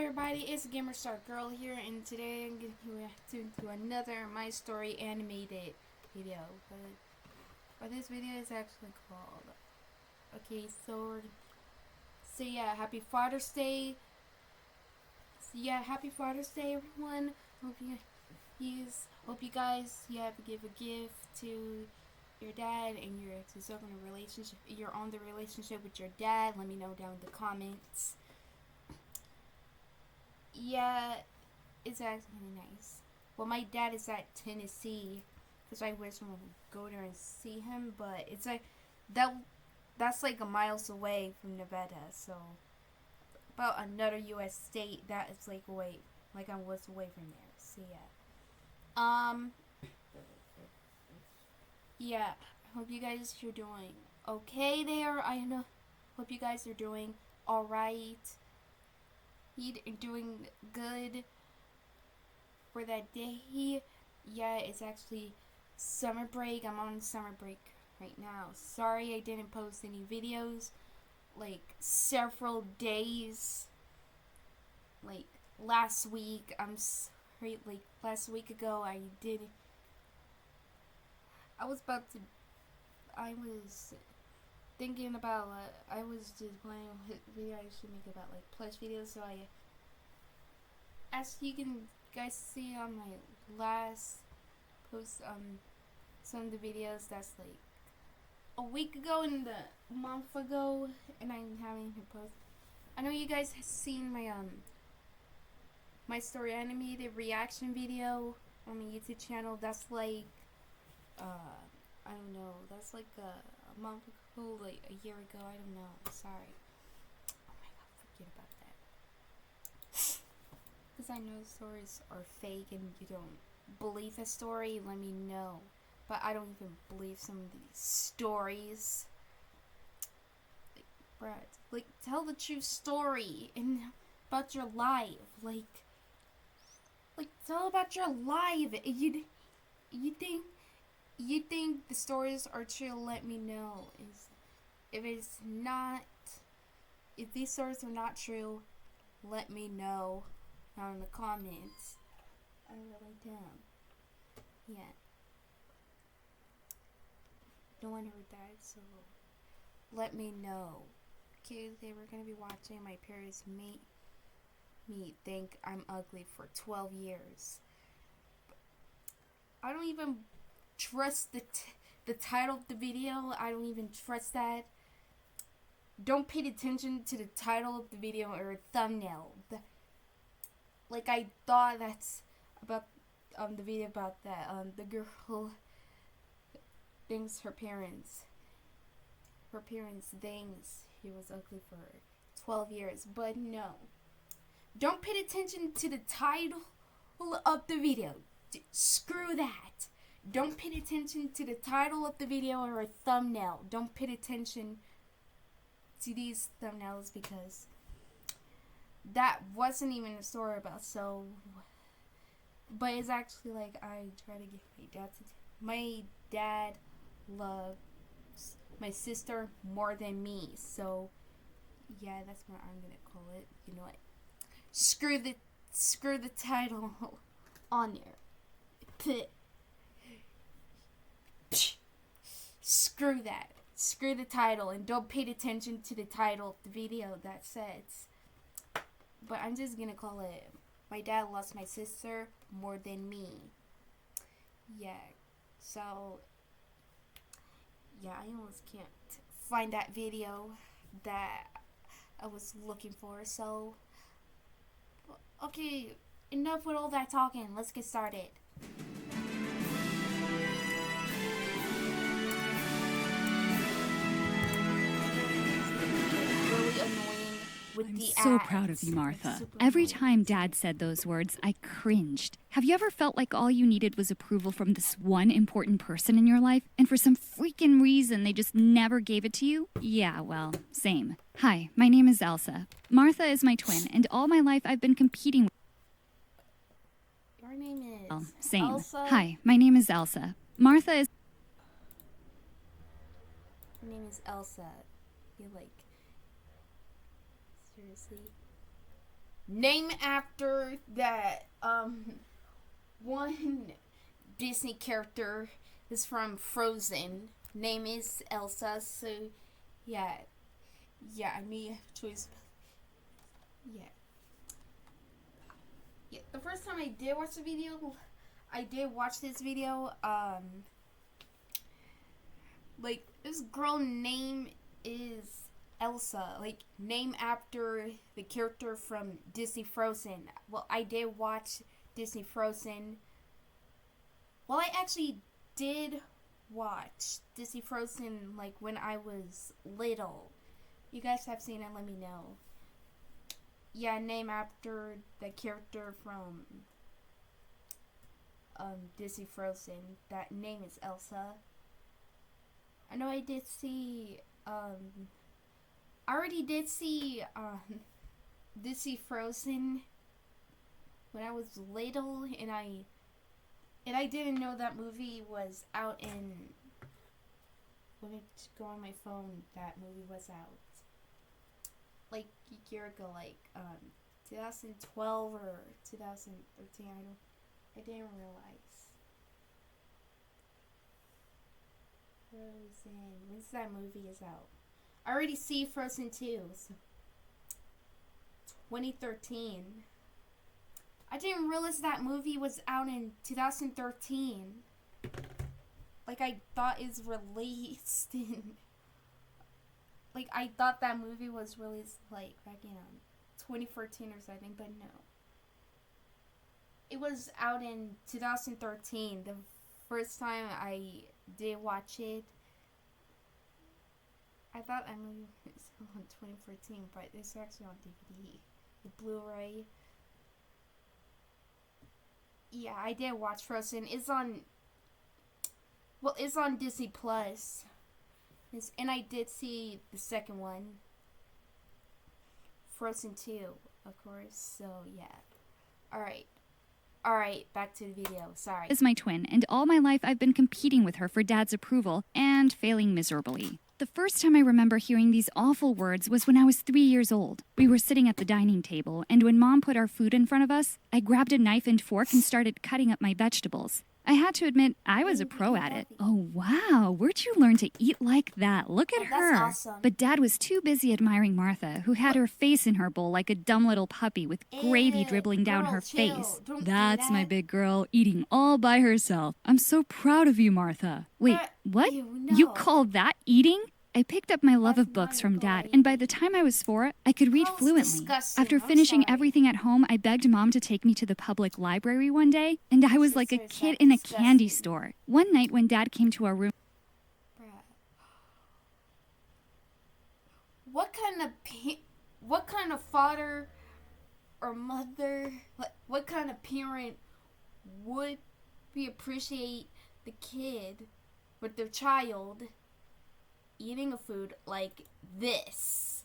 everybody, it's GamerStar Girl here, and today I'm going to react to another My Story animated video. But this video is actually called, so yeah, happy Father's Day. Happy Father's Day, everyone. Hope you guys have to give a gift to your dad, and you're on the relationship with your dad. Let me know down in the comments. Yeah, it's actually nice. Well, my dad is at Tennessee, because I wish I would go there and see him, but it's like that's like a miles away from Nevada, so about another U.S. state that is like away, like I was away from there. So yeah, I hope you guys are doing okay there. Hope you guys are doing all right. You're doing good for that day. Yeah, it's actually summer break. I'm on summer break right now. Sorry I didn't post any videos like several days. Like last week, last week ago I was thinking about I was just planning a video I should make about like plush videos, so as you can guys see on my last post some of the videos that's like a week ago and a month ago, and I'm having to post. I know you guys have seen my My Story animated reaction video on my YouTube channel. That's like I don't know, that's like a month ago, like a year ago, I don't know, sorry. Oh my god, forget about that. Because I know stories are fake and you don't believe a story, let me know. But I don't even believe some of these stories. Like, Brad, like, tell the true story and about your life. Like tell about your life. You think the stories are true, let me know. If these stories are not true, let me know down in the comments. I really don't. Yeah. No one heard that, so let me know. Okay, we're gonna be watching my parents make me think I'm ugly for 12 years. I don't even trust the title of the video. I don't even trust that. Don't pay attention to the title of the video or thumbnail. Like I thought that's about the video about that the girl thinks her parents thinks he was ugly for 12 years, but no. Don't pay attention to the title of the video. Screw that. Don't pay attention to the title of the video or a thumbnail. Don't pay attention to these thumbnails because that wasn't even a story about but it's actually like I try to get my dad loves my sister more than me, so yeah, that's what I'm gonna call it. You know what? Screw the title on there. Screw that. Screw the title and don't pay attention to the title of the video that says. But I'm just gonna call it My Dad Loves My Sister More Than Me. Yeah. So yeah, I almost can't find that video that I was looking for, so okay, enough with all that talking. Let's get started. I'm so proud of you, Martha. Every time Dad said those words, I cringed. Have you ever felt like all you needed was approval from this one important person in your life, and for some freaking reason they just never gave it to you? Yeah, well, same. Hi, my name is Elsa. Martha is my twin, and all my life I've been competing with. Your name is same. Elsa? Hi, my name is Elsa. Martha is... Your name is Elsa. You're like... Seriously? name after that one Disney character is from Frozen. Name is Elsa. So yeah, I made a choice. Yeah. The first time I did watch the video, I did watch this video. Like, this girl name is Elsa, like, name after the character from Disney Frozen. Well, I did watch Disney Frozen. Well, I actually did watch Disney Frozen, like, when I was little. You guys have seen it, let me know. Yeah, name after the character from Disney Frozen. That name is Elsa. I know I did see, I already did see, Disney Frozen when I was little, and I didn't know that movie was out in, let me go on my phone, that movie was out, like, a year ago, like, 2012 or 2013, I didn't realize. Frozen. When's that movie is out? I already see Frozen 2. So 2013. I didn't realize that movie was out in 2013. Like, I thought it's released in... Like, I thought that movie was released, like, back in 2014 or something, but no. It was out in 2013. The first time I did watch it. I thought that movie was on 2014, but it's actually on DVD, the Blu-ray. Yeah, I did watch Frozen. It's on Disney Plus. And I did see the second one, Frozen 2, of course. So yeah. Alright, back to the video. Sorry. Is my twin, and all my life I've been competing with her for Dad's approval and failing miserably. The first time I remember hearing these awful words was when I was 3 years old. We were sitting at the dining table, and when Mom put our food in front of us, I grabbed a knife and fork and started cutting up my vegetables. I had to admit, I was a pro at it. Oh, wow, where'd you learn to eat like that? Look at her. That's awesome. But Dad was too busy admiring Martha, who had her face in her bowl like a dumb little puppy with gravy dribbling down her face. That's my big girl, eating all by herself. I'm so proud of you, Martha. Wait, what? You call that eating? I picked up my love of books from Dad, and by the time I was 4, I could read fluently. After finishing everything at home, I begged Mom to take me to the public library one day, and I was like a kid in a candy store. One night when Dad came to our room... What kind of father or mother, what kind of parent would appreciate the kid with their child eating a food like this?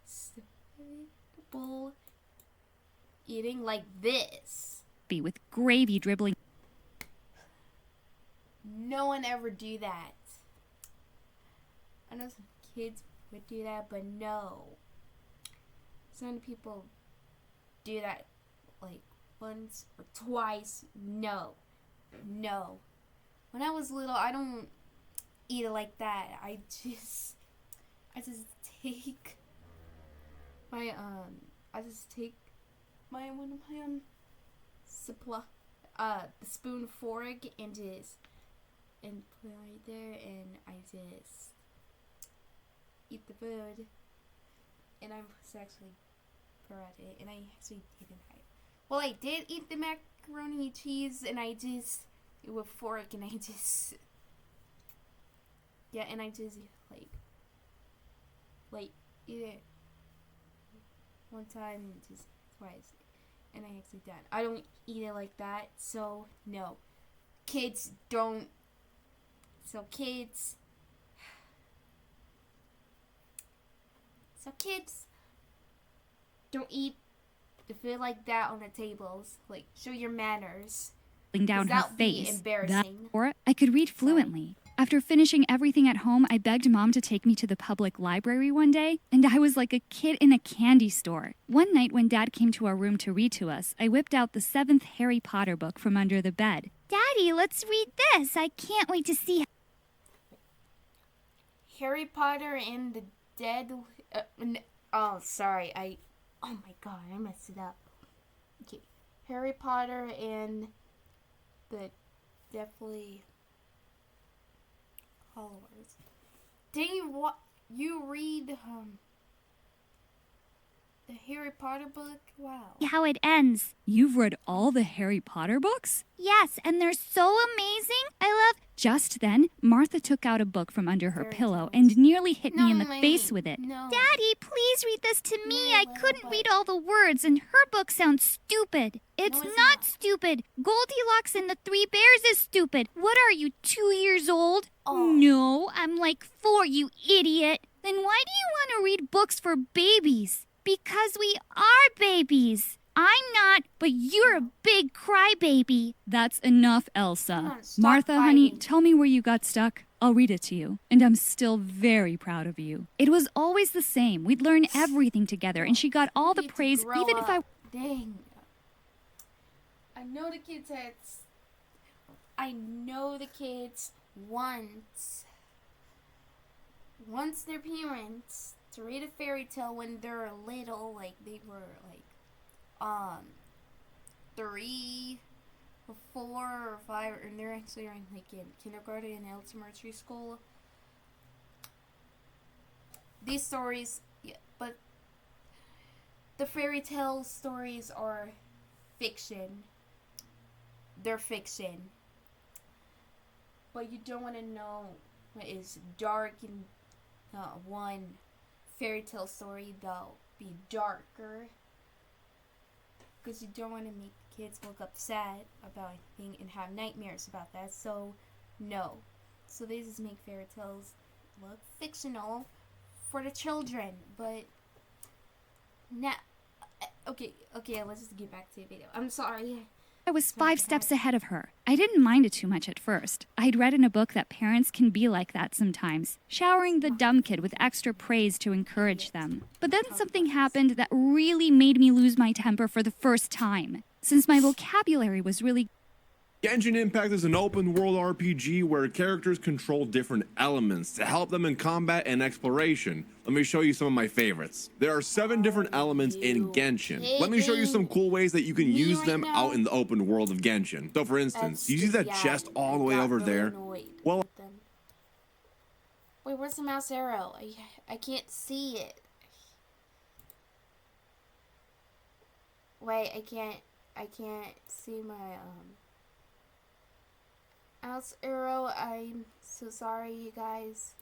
Simple eating like this. With gravy dribbling. No one ever do that. I know some kids would do that, but no. Some people do that like once or twice. No. When I was little, I don't eat it like that. I just take my one of my supply the spoon fork and put it right there, and I just eat the food, and I was actually proud of it, and I actually didn't. Well, I did eat the macaroni and cheese, and I just with fork, and I just eat it one time, just twice, and I actually done. I don't eat it like that, so no. Kids don't. So kids don't eat the food like that on the tables. Like, show your manners. Down her face. That, or I could read fluently. After finishing everything at home, I begged Mom to take me to the public library one day, and I was like a kid in a candy store. One night when Dad came to our room to read to us, I whipped out the 7th Harry Potter book from under the bed. Daddy, let's read this. I can't wait to see. Harry Potter and the Dead... oh, sorry. Oh my god, I messed it up. Okay. Harry Potter and the Deathly Hallows. Didn't you read the Harry Potter book? Wow. How it ends. You've read all the Harry Potter books? Yes, and they're so amazing. I love... Just then, Martha took out a book from under her pillow and nearly hit me in the face with it. No. Daddy, please read this to me. I couldn't read all the words, and her book sounds stupid. It's not stupid. Goldilocks and the Three Bears is stupid. What are you, 2 years old? Oh. No, I'm like 4, you idiot. Then why do you want to read books for babies? Because we are babies. I'm not, but you're a big crybaby. That's enough, Elsa. Martha, honey, tell me where you got stuck. I'll read it to you. And I'm still very proud of you. It was always the same. We'd learn everything together, and she got all the praise, even if I... Dang. I know the kids wants their parents to read a fairy tale when they're little, like they were like 3 or 4 or 5, and they're actually like in kindergarten and elementary school. These stories, yeah, but the fairy tale stories are fiction. They're fiction. But you don't want to know what is dark in one fairy tale story. They'll be darker. Because you don't want to make kids look upset about anything and have nightmares about that. So, no. So they just make fairy tales look fictional for the children. But, now, okay, let's just get back to the video. I'm sorry. I was 5 steps ahead of her. I didn't mind it too much at first. I'd read in a book that parents can be like that sometimes, showering the dumb kid with extra praise to encourage them. But then something happened that really made me lose my temper for the first time. Since my vocabulary was really... Genshin Impact is an open-world RPG where characters control different elements to help them in combat and exploration. Let me show you some of my favorites. There are 7 different elements in Genshin. Let me show you some cool ways that you can use them out in the open world of Genshin. So for instance, you see that chest all the way over there? Well... Wait, where's the mouse arrow? I can't see it. Wait, I can't see my, mouse arrow. I'm so sorry, you guys.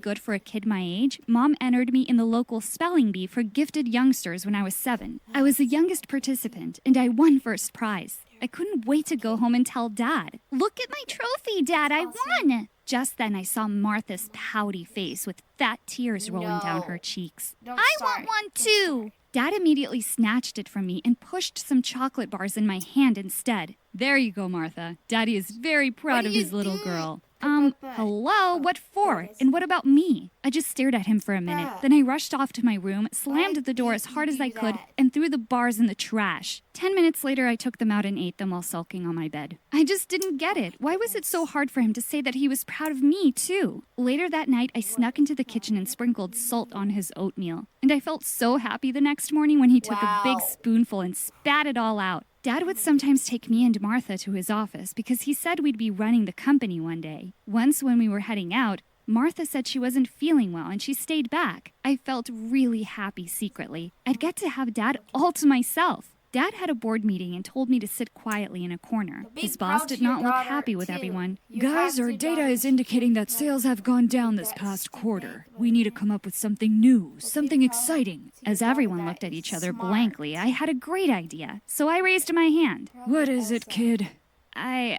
Good for a kid my age, Mom entered me in the local spelling bee for gifted youngsters when I was 7. I was the youngest participant, and I won first prize. I couldn't wait to go home and tell Dad. Look at my trophy, Dad, I won! Just then I saw Martha's pouty face with fat tears rolling down her cheeks. I want one too! Dad immediately snatched it from me and pushed some chocolate bars in my hand instead. There you go, Martha. Daddy is very proud of his little girl. Hello? What for? And what about me? I just stared at him for a minute. Then I rushed off to my room, slammed the door as hard as I could, and threw the bars in the trash. 10 minutes later, I took them out and ate them while sulking on my bed. I just didn't get it. Why was it so hard for him to say that he was proud of me, too? Later that night, I snuck into the kitchen and sprinkled salt on his oatmeal. And I felt so happy the next morning when he took a big spoonful and spat it all out. Dad would sometimes take me and Martha to his office because he said we'd be running the company one day. Once when we were heading out, Martha said she wasn't feeling well and she stayed back. I felt really happy secretly. I'd get to have Dad all to myself. Dad had a board meeting and told me to sit quietly in a corner. His boss did not look happy with everyone. Guys, our data is indicating that sales have gone down this past quarter. We need to come up with something new, something exciting. As everyone looked at each other blankly, I had a great idea, so I raised my hand. What is it, kid? I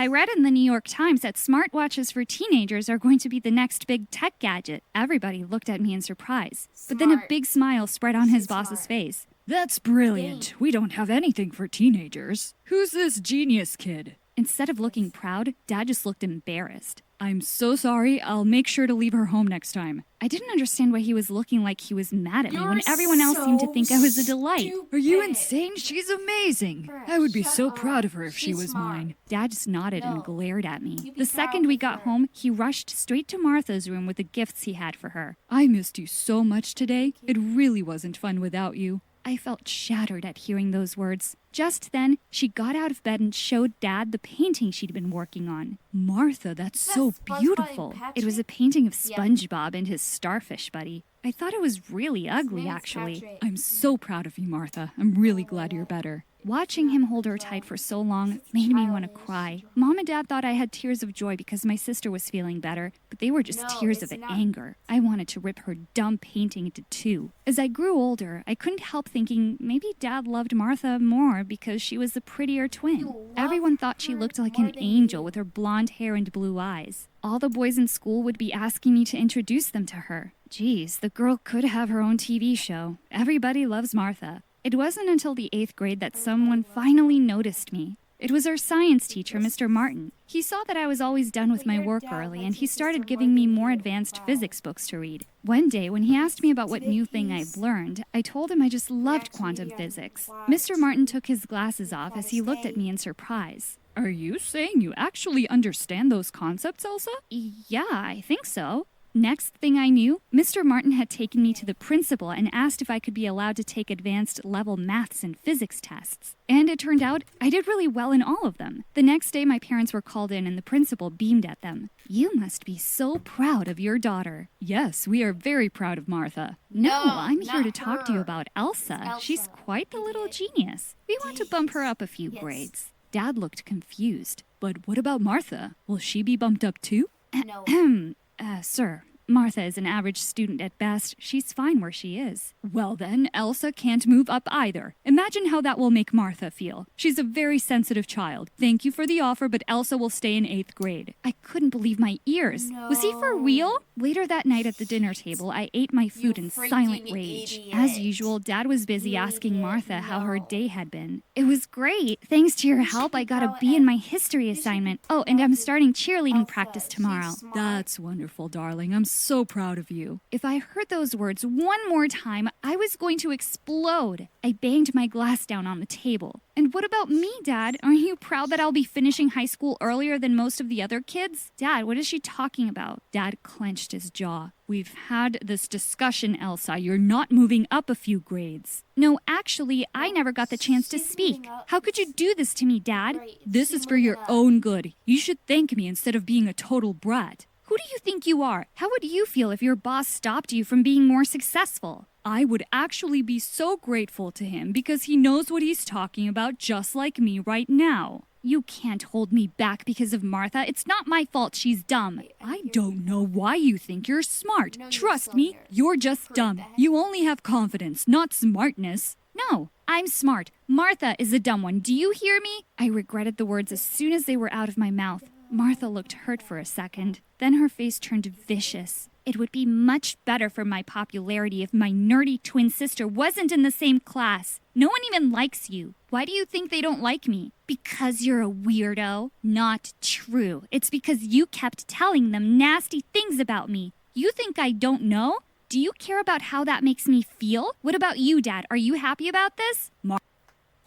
read in the New York Times that smartwatches for teenagers are going to be the next big tech gadget. Everybody looked at me in surprise, but then a big smile spread on his boss's face. That's brilliant. We don't have anything for teenagers. Who's this genius kid? Instead of looking proud, Dad just looked embarrassed. I'm so sorry. I'll make sure to leave her home next time. I didn't understand why he was looking like he was mad at me when everyone else seemed to think I was a delight. Are you insane? She's amazing. I would be so proud of her if she was mine. Dad just nodded and glared at me. The second we got home, he rushed straight to Martha's room with the gifts he had for her. I missed you so much today. It really wasn't fun without you. I felt shattered at hearing those words. Just then, she got out of bed and showed Dad the painting she'd been working on. Martha, that's so beautiful. It was a painting of SpongeBob and his starfish buddy. I thought it was really ugly, actually. I'm so proud of you, Martha. I'm really glad you're better. Watching him hold her tight for so long made me want to cry. Mom and Dad thought I had tears of joy because my sister was feeling better, but they were just tears of anger. I wanted to rip her dumb painting into two. As I grew older, I couldn't help thinking maybe Dad loved Martha more because she was the prettier twin. Everyone thought she looked like an angel with her blonde hair and blue eyes. All the boys in school would be asking me to introduce them to her. Geez, the girl could have her own TV show. Everybody loves Martha. It wasn't until the 8th grade that someone finally noticed me. It was our science teacher, Mr. Martin. He saw that I was always done with my work early, and he started giving me more advanced physics books to read. One day, when he asked me about what new thing I'd learned, I told him I just loved quantum physics. Mr. Martin took his glasses off as he looked at me in surprise. Are you saying you actually understand those concepts, Elsa? Yeah, I think so. Next thing I knew, Mr. Martin had taken me to the principal and asked if I could be allowed to take advanced level maths and physics tests. And it turned out I did really well in all of them. The next day, my parents were called in and the principal beamed at them. You must be so proud of your daughter. Yes, we are very proud of Martha. No, I'm here to talk to you about Elsa. She's quite the little genius. We want to bump her up a few grades. Dad looked confused. But what about Martha? Will she be bumped up too? No. Sir, Martha is an average student at best. She's fine where she is. Well then, Elsa can't move up either. Imagine how that will make Martha feel. She's a very sensitive child. Thank you for the offer, but Elsa will stay in 8th grade. I couldn't believe my ears. No. Was he for real? Later that night at the dinner table, I ate my food in silent rage. Idiot. As usual, Dad was busy asking Martha how her day had been. It was great. Thanks to your help, I got a B in my history assignment. Oh, and I'm starting cheerleading practice tomorrow. That's wonderful, darling. I'm so proud of you. If I heard those words one more time, I was going to explode. I banged my glass down on the table. And what about me, Dad? Aren't you proud that I'll be finishing high school earlier than most of the other kids? Dad, what is she talking about? Dad clenched his jaw. We've had this discussion, Elsa. You're not moving up a few grades. No, actually, I never got the chance to speak. How could you do this to me, Dad? This is for your own good. You should thank me instead of being a total brat. Who do you think you are? How would you feel if your boss stopped you from being more successful? I would actually be so grateful to him because he knows what he's talking about just like me right now. You can't hold me back because of Martha. It's not my fault she's dumb. I don't know why you think you're smart. Trust me, you're just dumb. You only have confidence, not smartness. No, I'm smart. Martha is the dumb one. Do you hear me? I regretted the words as soon as they were out of my mouth. Martha looked hurt for a second. Then her face turned vicious. It would be much better for my popularity if my nerdy twin sister wasn't in the same class. No one even likes you. Why do you think they don't like me? Because you're a weirdo? Not true. It's because you kept telling them nasty things about me. You think I don't know? Do you care about how that makes me feel? What about you, Dad? Are you happy about this?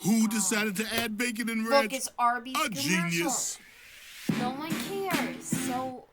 Who decided to add bacon and ranch? Look, it's Arby's A commercial. genius. No one cares. So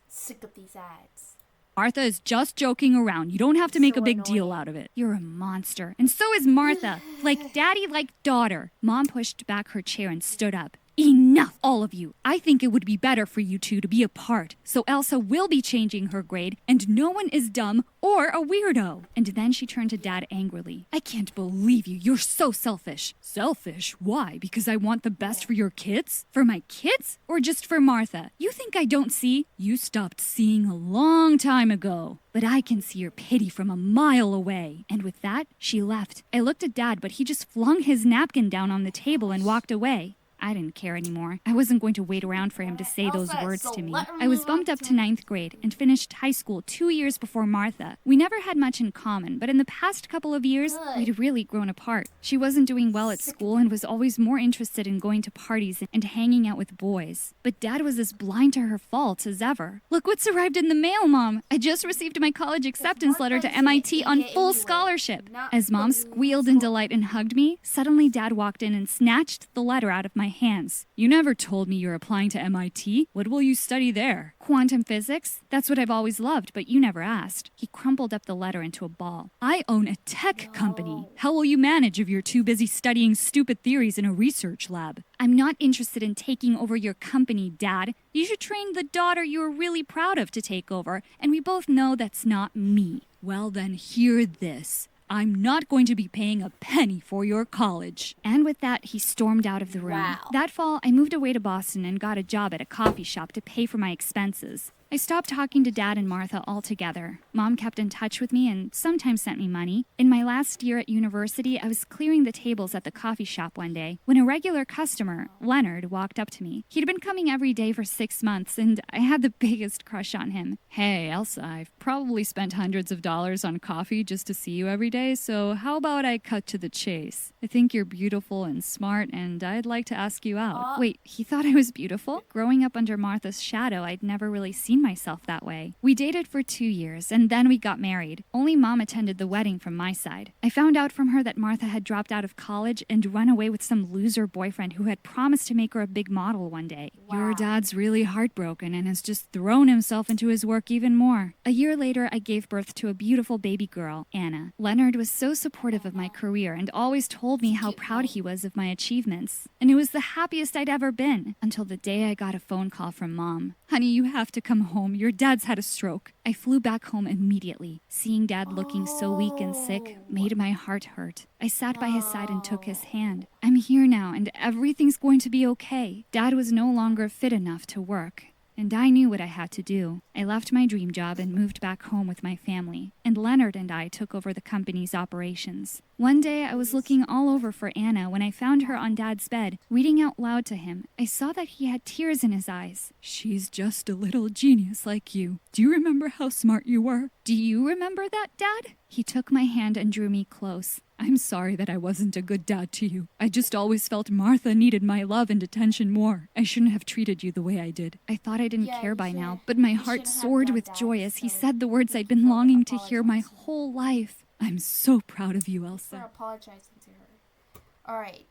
sick of these ads. Martha is just joking around. You don't have to make a big deal out of it. You're a monster. And so is Martha. Like daddy, like daughter. Mom pushed back her chair and stood up. Enough, all of you. I think it would be better for you two to be apart. So Elsa will be changing her grade, and no one is dumb or a weirdo. And then she turned to Dad angrily. I can't believe you. You're so selfish. Selfish? Why? Because I want the best for your kids? For my kids? Or just for Martha? You think I don't see? You stopped seeing a long time ago. But I can see your pity from a mile away. And with that, she left. I looked at Dad, but he just flung his napkin down on the table and walked away. I didn't care anymore. I wasn't going to wait around for him to say those Elsa, words so to me. let I was me bumped up walk to ninth grade and finished high school 2 years before Martha. We never had much in common, but in the past couple of years, Good. we'd really grown apart. She wasn't doing well at school and was always more interested in going to parties and hanging out with boys. But Dad was as blind to her faults as ever. Look what's arrived in the mail, Mom. I just received my college acceptance letter to Martha's an MIT on idiot full anyway, scholarship. not As Mom fucking squealed in delight and hugged me, suddenly Dad walked in and snatched the letter out of my hands. You never told me you're applying to MIT. What will you study there? Quantum physics? That's what I've always loved, but you never asked. He crumpled up the letter into a ball. I own a tech company. How will you manage if you're too busy studying stupid theories in a research lab? I'm not interested in taking over your company, Dad. You should train the daughter you're really proud of to take over, and we both know that's not me. Well then, hear this. I'm not going to be paying a penny for your college. And with that, he stormed out of the room. Wow. That fall, I moved away to Boston and got a job at a coffee shop to pay for my expenses. I stopped talking to Dad and Martha altogether. Mom kept in touch with me and sometimes sent me money. In my last year at university, I was clearing the tables at the coffee shop one day when a regular customer, Leonard, walked up to me. He'd been coming every day for 6 months, and I had the biggest crush on him. Hey, Elsa, I've probably spent hundreds of dollars on coffee just to see you every day, so how about I cut to the chase? I think you're beautiful and smart, and I'd like to ask you out. Wait, he thought I was beautiful? Growing up under Martha's shadow, I'd never really seen myself that way. We dated for 2 years, and then we got married. Only Mom attended the wedding from my side. I found out from her that Martha had dropped out of college and run away with some loser boyfriend who had promised to make her a big model one day. Your dad's really heartbroken and has just thrown himself into his work even more. A year later, I gave birth to a beautiful baby girl, Anna. Leonard was so supportive of my career and always told me how proud he was of my achievements. And it was the happiest I'd ever been until the day I got a phone call from Mom. Honey, you have to come home. Your dad's had a stroke. I flew back home immediately. Seeing Dad looking so weak and sick made my heart hurt. I sat by his side and took his hand. I'm here now, and everything's going to be okay. Dad was no longer fit enough to work, and I knew what I had to do. I left my dream job and moved back home with my family, and Leonard and I took over the company's operations. One day, I was looking all over for Anna when I found her on Dad's bed, reading out loud to him. I saw that he had tears in his eyes. She's just a little genius like you. Do you remember how smart you were? Do you remember that, Dad? He took my hand and drew me close. I'm sorry that I wasn't a good dad to you. I just always felt Martha needed my love and attention more. I shouldn't have treated you the way I did. I thought I didn't care by now, but my heart soared with joy as he said the words I'd been longing to hear my whole life. I'm so proud of you, For Elsa. apologizing to her. Alright.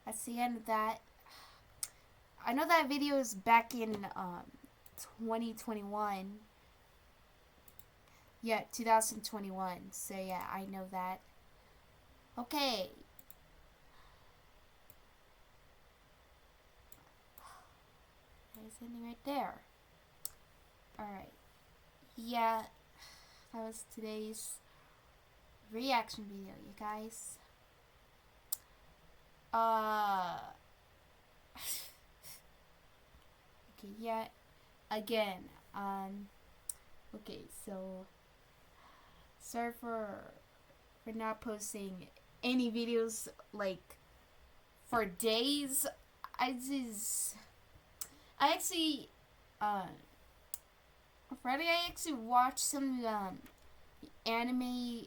That's the end of that. I know that video is back in 2021. Yeah, 2021. So yeah, I know that. Okay. There's something right there. Alright. Yeah, that was today's reaction video, you guys. Okay, yeah, again, okay, so, sorry for not posting any videos, like, for days. I actually, Friday I actually watched some, anime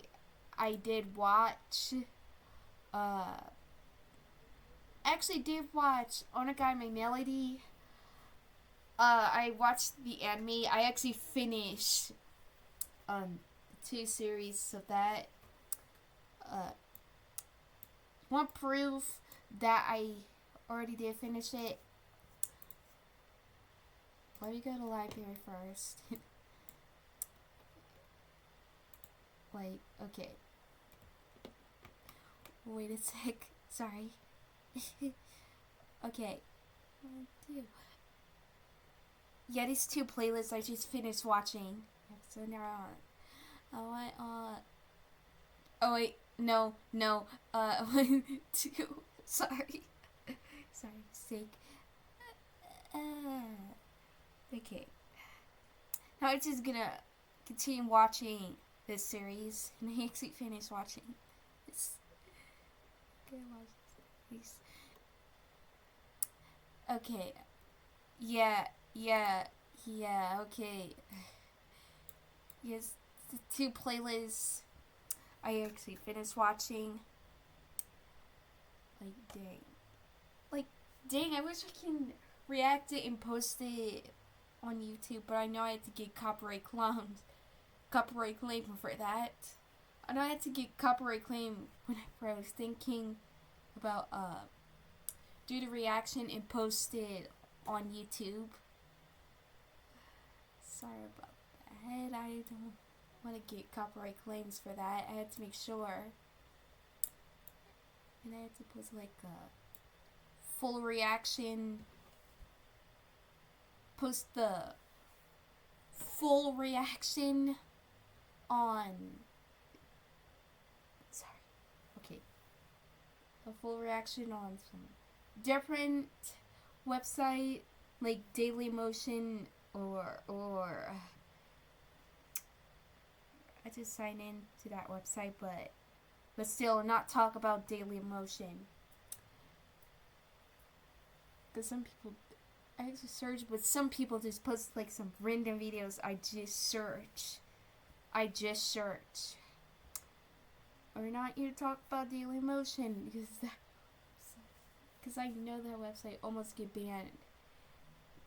I did watch. Actually did watch Onigami Melody. I watched the anime. I actually finished 2 series of that. One proof that I already did finish it. Let me go to the library first. Like, okay. Wait a sec. Sorry. Okay. 1, 2. Yeah, these 2 playlists I just finished watching. So now oh wait, no. 1, 2. Sorry. Sorry, mistake. Okay. Now I'm just gonna continue watching this series, and I actually finished watching this. Okay, watch this. Okay. Yeah, okay. Yes, the 2 playlists I actually finished watching. Like, dang, I wish I can react it and post it on YouTube, but I know I had to get copyright claim for that. I know I had to get copyright claim whenever I was thinking about do the reaction and post it on YouTube. Sorry about that. I don't want to get copyright claims for that. I had to make sure. And I had to post like a full reaction. Post the full reaction on. Sorry. Okay. A full reaction on some different website like Dailymotion or I just sign in to that website, but still not talk about Dailymotion. Because some people, I just search, but some people just post like some random videos. I just search. We're not here to talk about Dailymotion because I know that website almost get banned.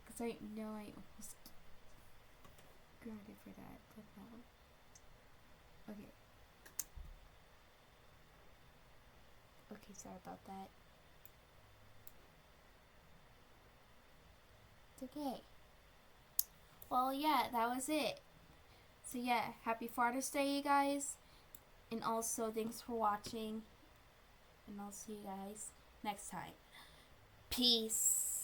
Because I know I almost grounded for that. But no. Okay. Okay, sorry about that. It's okay. Well, yeah, that was it. So yeah, happy Father's Day, you guys. And also, thanks for watching. And I'll see you guys next time. Peace.